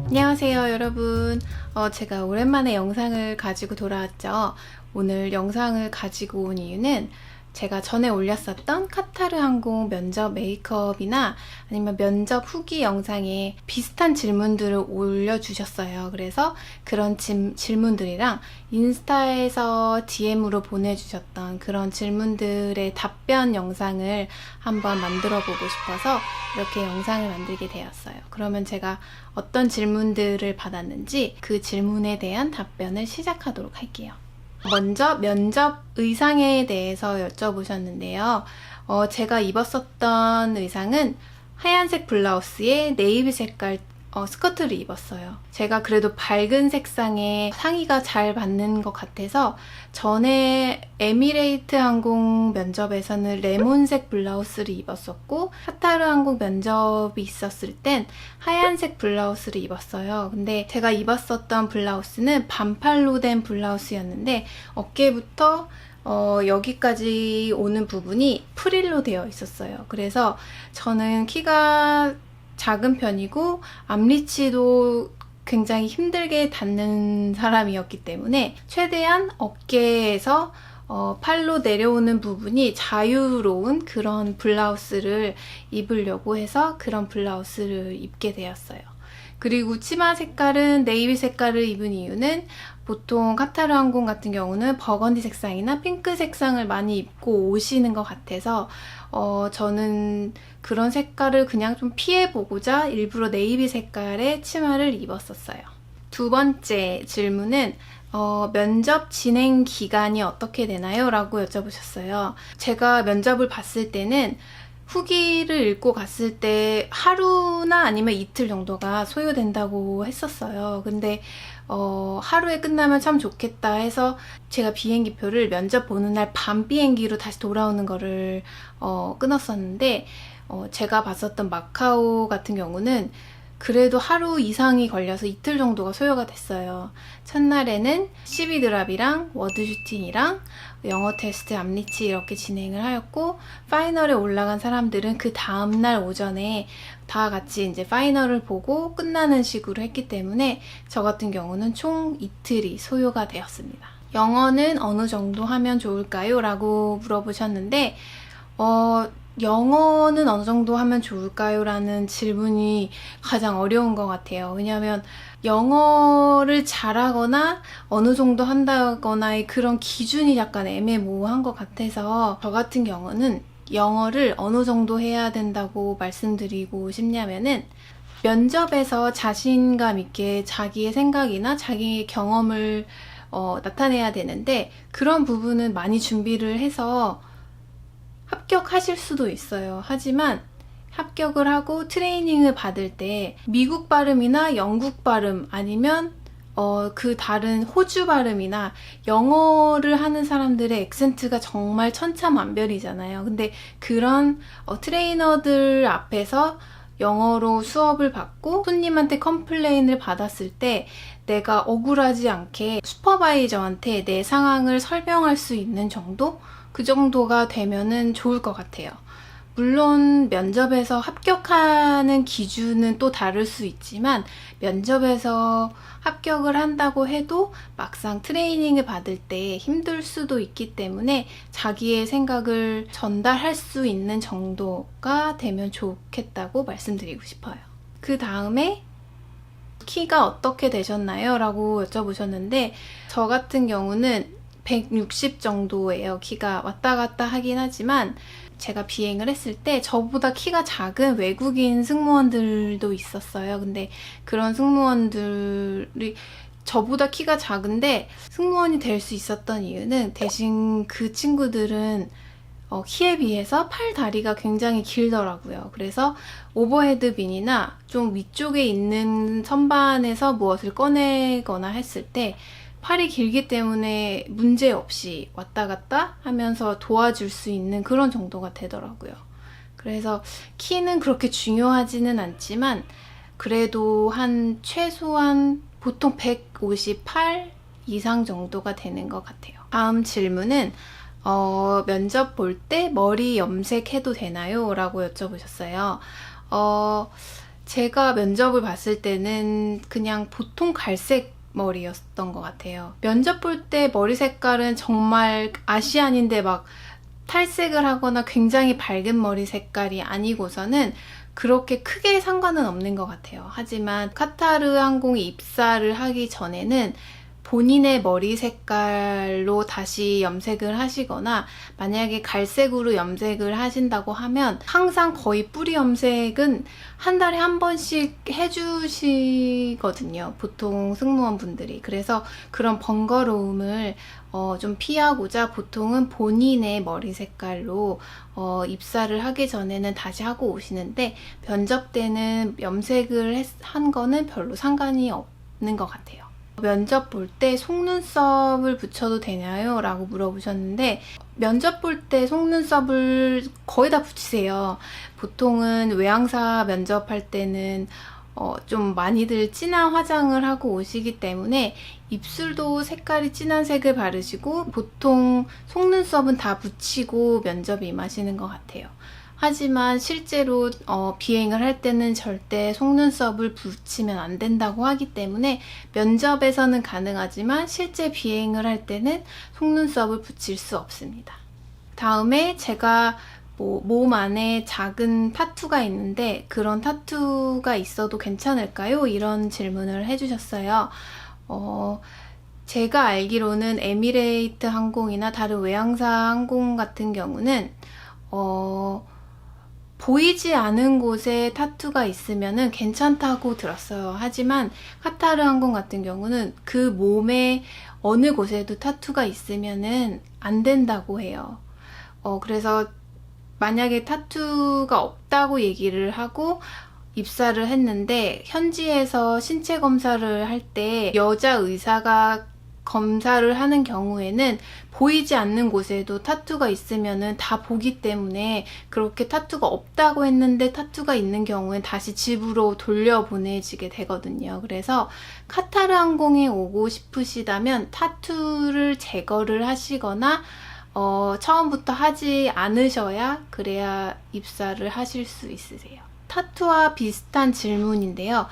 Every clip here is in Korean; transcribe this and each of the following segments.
안녕하세요 여러분. 제가 오랜만에 영상을 가지고 돌아왔죠. 오늘 영상을 가지고 온 이유는 제가 전에 올렸었던 카타르 항공 면접 메이크업이나 아니면 면접 후기 영상에 비슷한 질문들을 올려주셨어요. 그래서 그런 질문들이랑 인스타에서 DM으로 보내주셨던 그런 질문들의 답변 영상을 한번 만들어 보고 싶어서 이렇게 영상을 만들게 되었어요. 그러면 제가 어떤 질문들을 받았는지 그 질문에 대한 답변을 시작하도록 할게요. 먼저 면접 의상에 대해서 여쭤보셨는데요. 제가 입었었던 의상은 하얀색 블라우스에 네이비 색깔 스커트를 입었어요. 제가 그래도 밝은 색상의 상의가 잘 받는 것 같아서 전에 에미레이트 항공 면접에서는 레몬색 블라우스를 입었었고 카타르 항공 면접이 있었을 땐 하얀색 블라우스를 입었어요. 근데 제가 입었었던 블라우스는 반팔로 된 블라우스였는데 어깨부터 여기까지 오는 부분이 프릴로 되어 있었어요. 그래서 저는 키가 작은 편이고 앞리치도 굉장히 힘들게 닿는 사람이었기 때문에 최대한 어깨에서 팔로 내려오는 부분이 자유로운 그런 블라우스를 입으려고 해서 그런 블라우스를 입게 되었어요. 그리고 치마 색깔은 네이비 색깔을 입은 이유는 보통 카타르 항공 같은 경우는 버건디 색상이나 핑크 색상을 많이 입고 오시는 것 같아서 저는 그런 색깔을 그냥 좀 피해보고자 일부러 네이비 색깔의 치마를 입었었어요. 두 번째 질문은 면접 진행 기간이 어떻게 되나요? 라고 여쭤보셨어요. 제가 면접을 봤을 때는 후기를 읽고 갔을 때 하루나 아니면 이틀 정도가 소요된다고 했었어요. 근데 하루에 끝나면 참 좋겠다 해서 제가 비행기표를 면접 보는 날 밤 비행기로 다시 돌아오는 거를 끊었었는데 제가 봤었던 마카오 같은 경우는 그래도 하루 이상이 걸려서 이틀 정도가 소요가 됐어요. 첫날에는 시비드랍이랑 워드 슈팅이랑 영어 테스트, 앞리치 이렇게 진행을 하였고 파이널에 올라간 사람들은 그 다음날 오전에 다 같이 이제 파이널을 보고 끝나는 식으로 했기 때문에 저 같은 경우는 총 이틀이 소요가 되었습니다. 영어는 어느 정도 하면 좋을까요? 라고 물어보셨는데 영어는 어느 정도 하면 좋을까요? 라는 질문이 가장 어려운 것 같아요. 왜냐하면 영어를 잘하거나 어느 정도 한다거나의 그런 기준이 약간 애매모호한 것 같아서 저 같은 경우는 영어를 어느 정도 해야 된다고 말씀드리고 싶냐면은 면접에서 자신감 있게 자기의 생각이나 자기의 경험을 나타내야 되는데 그런 부분은 많이 준비를 해서 합격하실 수도 있어요. 하지만 합격을 하고 트레이닝을 받을 때 미국 발음이나 영국 발음 아니면 그 다른 호주 발음이나 영어를 하는 사람들의 액센트가 정말 천차만별이잖아요. 근데 그런 트레이너들 앞에서 영어로 수업을 받고 손님한테 컴플레인을 받았을 때 내가 억울하지 않게 슈퍼바이저한테 내 상황을 설명할 수 있는 정도? 그 정도가 되면은 좋을 것 같아요. 물론 면접에서 합격하는 기준은 또 다를 수 있지만 면접에서 합격을 한다고 해도 막상 트레이닝을 받을 때 힘들 수도 있기 때문에 자기의 생각을 전달할 수 있는 정도가 되면 좋겠다고 말씀드리고 싶어요. 그 다음에 키가 어떻게 되셨나요? 라고 여쭤보셨는데 저 같은 경우는 160 정도예요. 키가 왔다 갔다 하긴 하지만 제가 비행을 했을 때 저보다 키가 작은 외국인 승무원들도 있었어요. 근데 그런 승무원들이 저보다 키가 작은데 승무원이 될 수 있었던 이유는 대신 그 친구들은 키에 비해서 팔 다리가 굉장히 길더라고요. 그래서 오버헤드 빈이나 좀 위쪽에 있는 선반에서 무엇을 꺼내거나 했을 때 팔이 길기 때문에 문제없이 왔다 갔다 하면서 도와줄 수 있는 그런 정도가 되더라고요. 그래서 키는 그렇게 중요하지는 않지만 그래도 한 최소한 보통 158 이상 정도가 되는 것 같아요. 다음 질문은 면접 볼 때 머리 염색해도 되나요? 라고 여쭤보셨어요. 제가 면접을 봤을 때는 그냥 보통 갈색 머리였던 것 같아요. 면접 볼 때 머리 색깔은 정말 아시안인데 막 탈색을 하거나 굉장히 밝은 머리 색깔이 아니고서는 그렇게 크게 상관은 없는 것 같아요. 하지만 카타르 항공에 입사를 하기 전에는 본인의 머리 색깔로 다시 염색을 하시거나 만약에 갈색으로 염색을 하신다고 하면 항상 거의 뿌리 염색은 한 달에 한 번씩 해주시거든요. 보통 승무원분들이. 그래서 그런 번거로움을 좀 피하고자 보통은 본인의 머리 색깔로 입사를 하기 전에는 다시 하고 오시는데 면접 때는 염색을 한 거는 별로 상관이 없는 것 같아요. 면접 볼 때 속눈썹을 붙여도 되나요? 라고 물어보셨는데 면접 볼 때 속눈썹을 거의 다 붙이세요. 보통은 외항사 면접할 때는 좀 많이들 진한 화장을 하고 오시기 때문에 입술도 색깔이 진한 색을 바르시고 보통 속눈썹은 다 붙이고 면접에 임하시는 것 같아요. 하지만 실제로 비행을 할 때는 절대 속눈썹을 붙이면 안 된다고 하기 때문에 면접에서는 가능하지만 실제 비행을 할 때는 속눈썹을 붙일 수 없습니다. 다음에 제가 몸 안에 작은 타투가 있는데 그런 타투가 있어도 괜찮을까요? 이런 질문을 해주셨어요. 제가 알기로는 에미레이트 항공이나 다른 외항사 항공 같은 경우는 보이지 않은 곳에 타투가 있으면 괜찮다고 들었어요. 하지만 카타르 항공 같은 경우는 그 몸에 어느 곳에도 타투가 있으면 안 된다고 해요. 그래서 만약에 타투가 없다고 얘기를 하고 입사를 했는데 현지에서 신체 검사를 할 때 여자 의사가 검사를 하는 경우에는 보이지 않는 곳에도 타투가 있으면 다 보기 때문에 그렇게 타투가 없다고 했는데 타투가 있는 경우엔 다시 집으로 돌려보내지게 되거든요. 그래서 카타르 항공에 오고 싶으시다면 타투를 제거를 하시거나 처음부터 하지 않으셔야 그래야 입사를 하실 수 있으세요. 타투와 비슷한 질문인데요.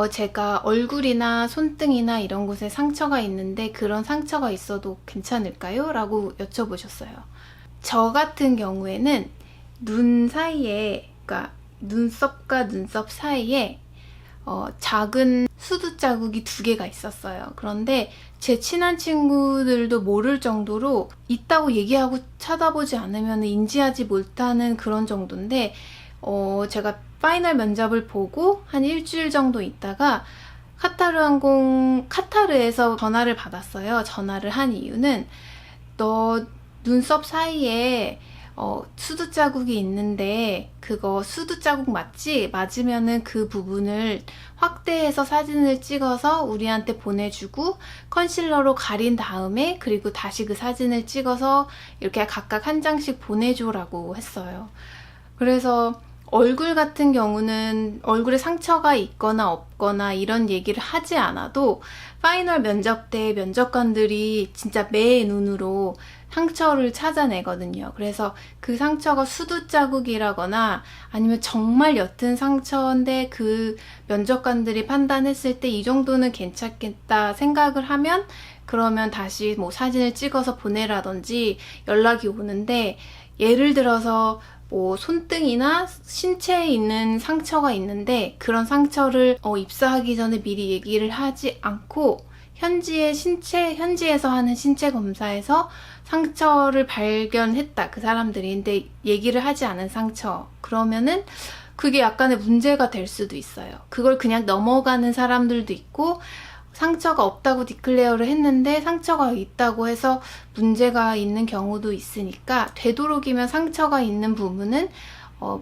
제가 얼굴이나 손등이나 이런 곳에 상처가 있는데 그런 상처가 있어도 괜찮을까요? 라고 여쭤보셨어요. 저 같은 경우에는 눈 사이에, 그러니까 눈썹과 눈썹 사이에 작은 수두 자국이 2개가 있었어요. 그런데 제 친한 친구들도 모를 정도로 있다고 얘기하고 쳐다보지 않으면 인지하지 못하는 그런 정도인데 제가 파이널 면접을 보고 한 일주일 정도 있다가 카타르에서 전화를 받았어요. 전화를 한 이유는 너 눈썹 사이에 수두 자국이 있는데 그거 수두 자국 맞지? 맞으면은 그 부분을 확대해서 사진을 찍어서 우리한테 보내주고 컨실러로 가린 다음에 그리고 다시 그 사진을 찍어서 이렇게 각각 한 장씩 보내줘라고 했어요. 그래서 얼굴 같은 경우는 얼굴에 상처가 있거나 없거나 이런 얘기를 하지 않아도 파이널 면접 때 면접관들이 진짜 매 눈으로 상처를 찾아내거든요. 그래서 그 상처가 수두 자국이라거나 아니면 정말 옅은 상처인데 그 면접관들이 판단했을 때 이 정도는 괜찮겠다 생각을 하면 그러면 다시 뭐 사진을 찍어서 보내라든지 연락이 오는데 예를 들어서 손등이나 신체에 있는 상처가 있는데 그런 상처를 입사하기 전에 미리 얘기를 하지 않고 현지에서 하는 신체 검사에서 상처를 발견했다. 그 사람들이. 근데 얘기를 하지 않은 상처. 그러면은 그게 약간의 문제가 될 수도 있어요. 그걸 그냥 넘어가는 사람들도 있고 상처가 없다고 디클레어를 했는데 상처가 있다고 해서 문제가 있는 경우도 있으니까 되도록이면 상처가 있는 부분은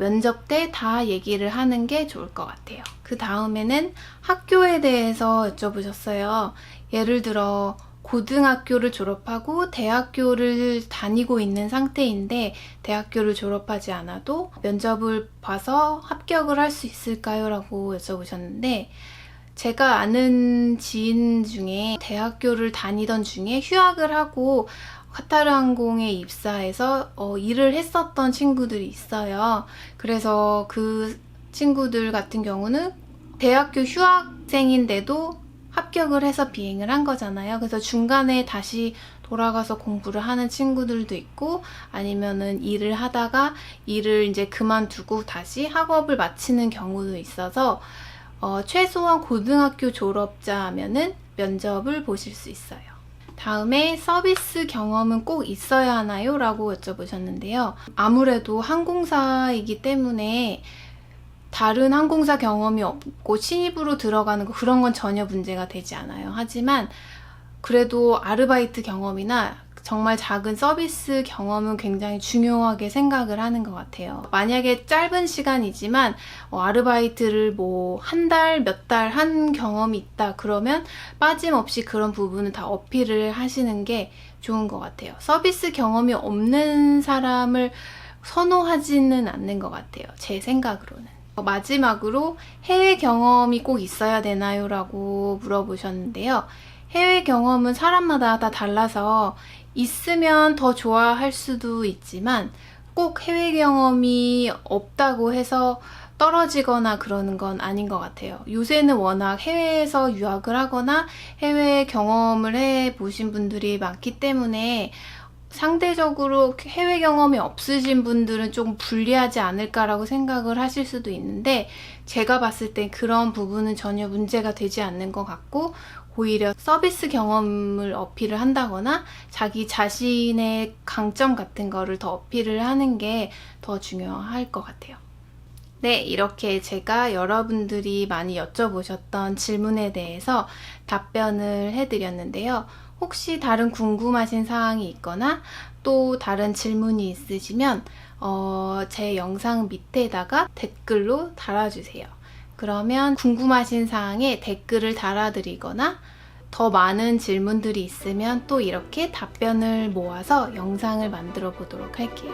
면접 때 다 얘기를 하는 게 좋을 것 같아요. 그 다음에는 학교에 대해서 여쭤보셨어요. 예를 들어 고등학교를 졸업하고 대학교를 다니고 있는 상태인데 대학교를 졸업하지 않아도 면접을 봐서 합격을 할 수 있을까요? 라고 여쭤보셨는데 제가 아는 지인 중에 대학교를 다니던 중에 휴학을 하고 카타르 항공에 입사해서 일을 했었던 친구들이 있어요. 그래서 그 친구들 같은 경우는 대학교 휴학생인데도 합격을 해서 비행을 한 거잖아요. 그래서 중간에 다시 돌아가서 공부를 하는 친구들도 있고, 아니면은 일을 하다가 일을 이제 그만두고 다시 학업을 마치는 경우도 있어서 최소한 고등학교 졸업자면은 면접을 보실 수 있어요. 다음에 서비스 경험은 꼭 있어야 하나요? 라고 여쭤보셨는데요. 아무래도 항공사이기 때문에 다른 항공사 경험이 없고 신입으로 들어가는 거 그런 건 전혀 문제가 되지 않아요. 하지만 그래도 아르바이트 경험이나 정말 작은 서비스 경험은 굉장히 중요하게 생각을 하는 것 같아요. 만약에 짧은 시간이지만 아르바이트를 뭐 한 달, 몇 달 한 경험이 있다 그러면 빠짐없이 그런 부분을 다 어필을 하시는 게 좋은 것 같아요. 서비스 경험이 없는 사람을 선호하지는 않는 것 같아요. 제 생각으로는. 마지막으로 해외 경험이 꼭 있어야 되나요? 라고 물어보셨는데요. 해외 경험은 사람마다 다 달라서 있으면 더 좋아할 수도 있지만 꼭 해외 경험이 없다고 해서 떨어지거나 그러는 건 아닌 것 같아요. 요새는 워낙 해외에서 유학을 하거나 해외 경험을 해보신 분들이 많기 때문에 상대적으로 해외 경험이 없으신 분들은 조금 불리하지 않을까라고 생각을 하실 수도 있는데, 제가 봤을 땐 그런 부분은 전혀 문제가 되지 않는 것 같고, 오히려 서비스 경험을 어필을 한다거나 자기 자신의 강점 같은 거를 더 어필을 하는 게 더 중요할 것 같아요. 네, 이렇게 제가 여러분들이 많이 여쭤보셨던 질문에 대해서 답변을 해드렸는데요. 혹시 다른 궁금하신 사항이 있거나 또 다른 질문이 있으시면 제 영상 밑에다가 댓글로 달아주세요. 그러면 궁금하신 사항에 댓글을 달아드리거나 더 많은 질문들이 있으면 또 이렇게 답변을 모아서 영상을 만들어 보도록 할게요.